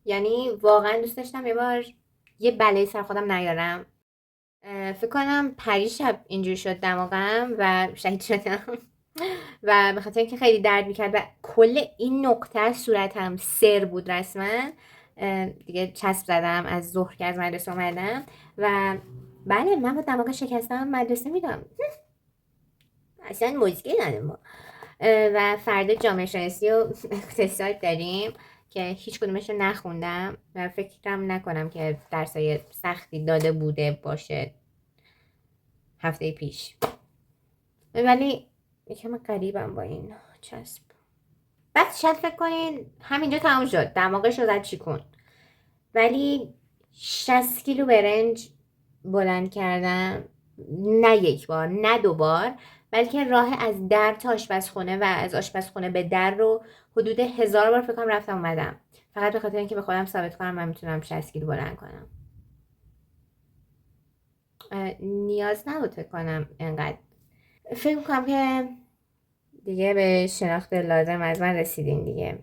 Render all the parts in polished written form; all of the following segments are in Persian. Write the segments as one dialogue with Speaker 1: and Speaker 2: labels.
Speaker 1: یعنی واقعا دوست داشتم یه بار یه بلایی سر خودم نیارم. فکر کنم پریشب اینجوری شد دماغم و شهید شدم. و به خاطر اینکه خیلی درد میکرد و کل این نقطه از صورتم سر بود رسما. دیگه چسب زدم از ظهر که از مدرسه اومدم و بله من با دماغ شکستم مدرسه میرم. اصلا مشکل نداره ما. و فردا جامعه شناسی و اقتصاد داریم که هیچ کدومش رو نخوندم و فکرم نکنم که درسای سختی داده بوده باشه هفته پیش. ولی یکم غریبم با این چسب. بعد شاید فکر کنین همینجا تموم شد دماغش رو زد چیکون، ولی 60 کیلو برنج بلند کردم. نه یک بار نه دو بار، بلکه راه از در تا آشپزخونه و از آشپزخونه به در رو حدود 1000 بار فکر کنم رفتم اومدم، فقط به خاطر اینکه به خودم ثابت کنم من میتونم 60 کیلو بلند کنم. نیاز نبود فکر کنم انقدر. فکر کنم که دیگه به شناخت لازم از من رسیدین دیگه.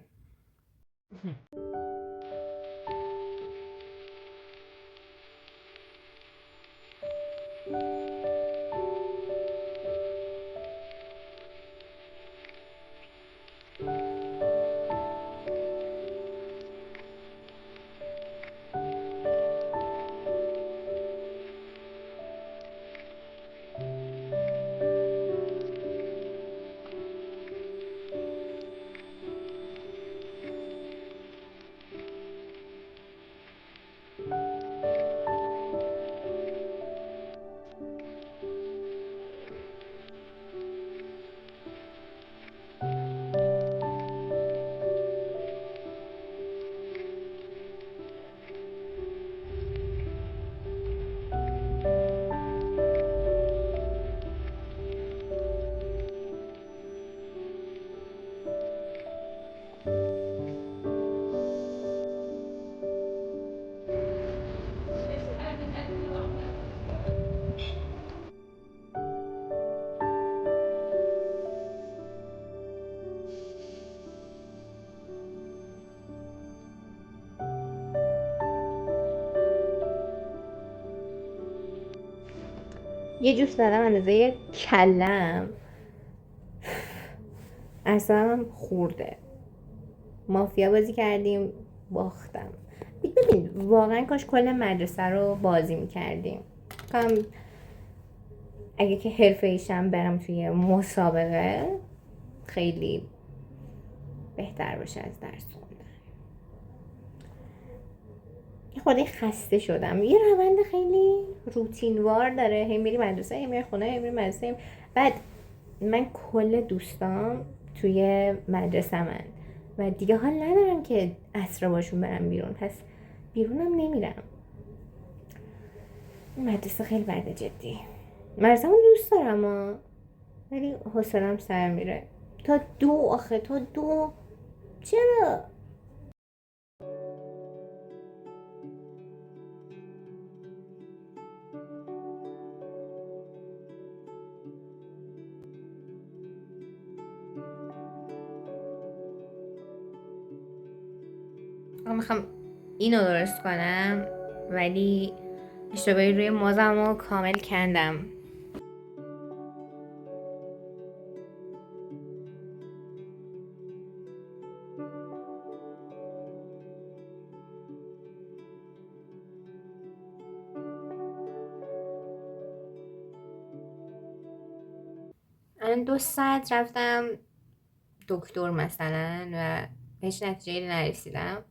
Speaker 1: یه جوش زدم اندازه کلم، اصلا خورده. مافیا بازی کردیم باختم. ببین واقعا کاش کل مدرسه رو بازی میکردیم. کام اگه که حرفه ایشم برم توی مسابقه خیلی بهتر باشه از درس خوندن. یه خورده خسته شدم. یه روند خیلی روتینوار داره، هی میری مدرسه هی میری خونه هی میری مدرسه. بعد من کل دوستام توی مدرسه من و دیگه حال ندارم که عصر باشون برم بیرون، پس بیرونم نمیرم. مدرسه خیلی بعد جدی. مدرسه من دوست دارم ولی حوصله‌ام سر میره. تا دو آخه تا دو چرا؟ من میخوام اینو درست کنم ولی اشتباهی روی مازم رو کامل کندم. الان 2 ساعت رفتم دکتر مثلا و هیچ نتیجه نرسیدم.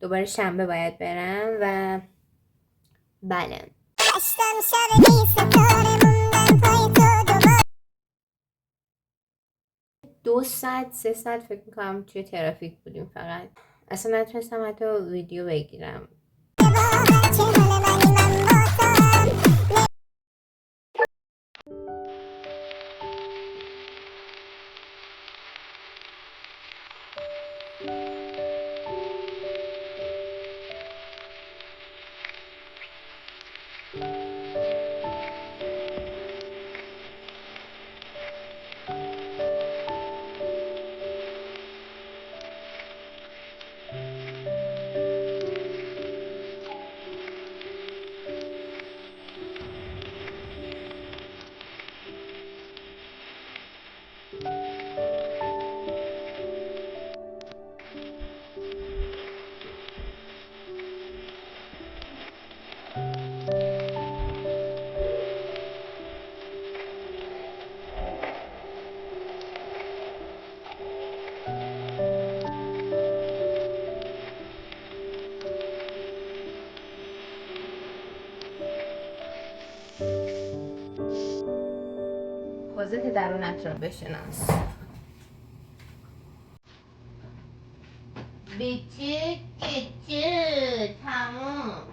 Speaker 1: دوباره شنبه باید برم و بله. 2 ساعت 3 ساعت فکر میکنم توی ترافیک بودیم فقط. اصلا نتونستم حتی ویدیو بگیرم. اپوزیت درونت رو بشناس. بیچه کچه تمام.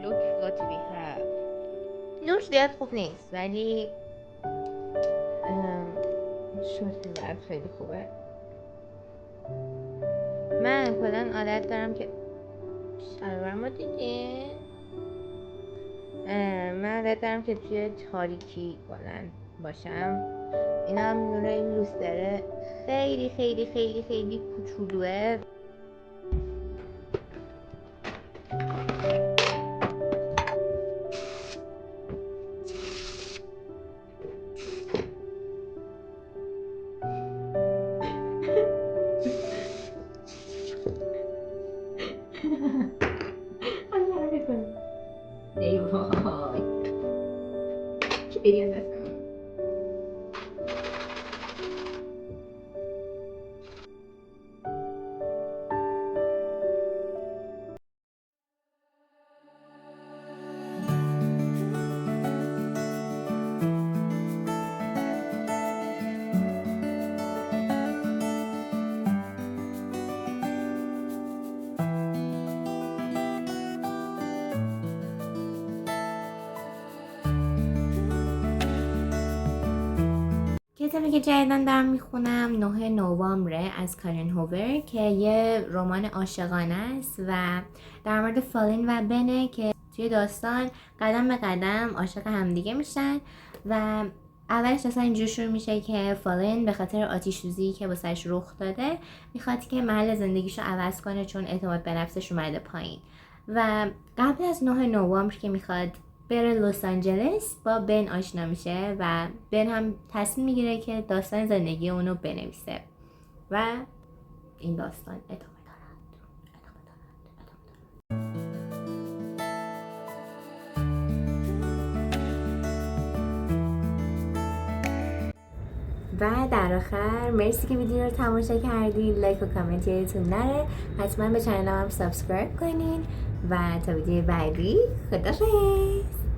Speaker 1: Look what we have. نور زیاد خوب نیست ولی شورت بعد خیلی خوبه. من کلا عادت دارم که شلوارمو دیدی؟ من عادت دارم که توی تاریکی بلند باشم. این هم نور این لوستره خیلی خیلی خیلی خیلی کوچولوه. ای وای خیلی اندازم. کتابی که جدیدن دارم میخونم 9 نوامبر از کارین هوور که یه رمان عاشقانه است و در مورد فالین و بنه که توی داستان قدم به قدم عاشق همدیگه میشن و اولش اصلا اینجور شروع میشه که فالین به خاطر آتش سوزی که واسش رخ داده میخواد که محل زندگیشو عوض کنه چون اعتماد به نفسش اومده پایین و قبل از 9 نوامبر که میخواد بره لس آنجلس با بن آشنا میشه و بن هم تصمیم میگیره که داستان زندگی اونو بنویسه و این داستان ادامه و در آخر مرسی که ویدیو رو تماشا کردید. لایک و کامنت یادتون نره. حتما به چنلم هم سابسکرایب کنین و تا ویدیو بعدی خداحافظ.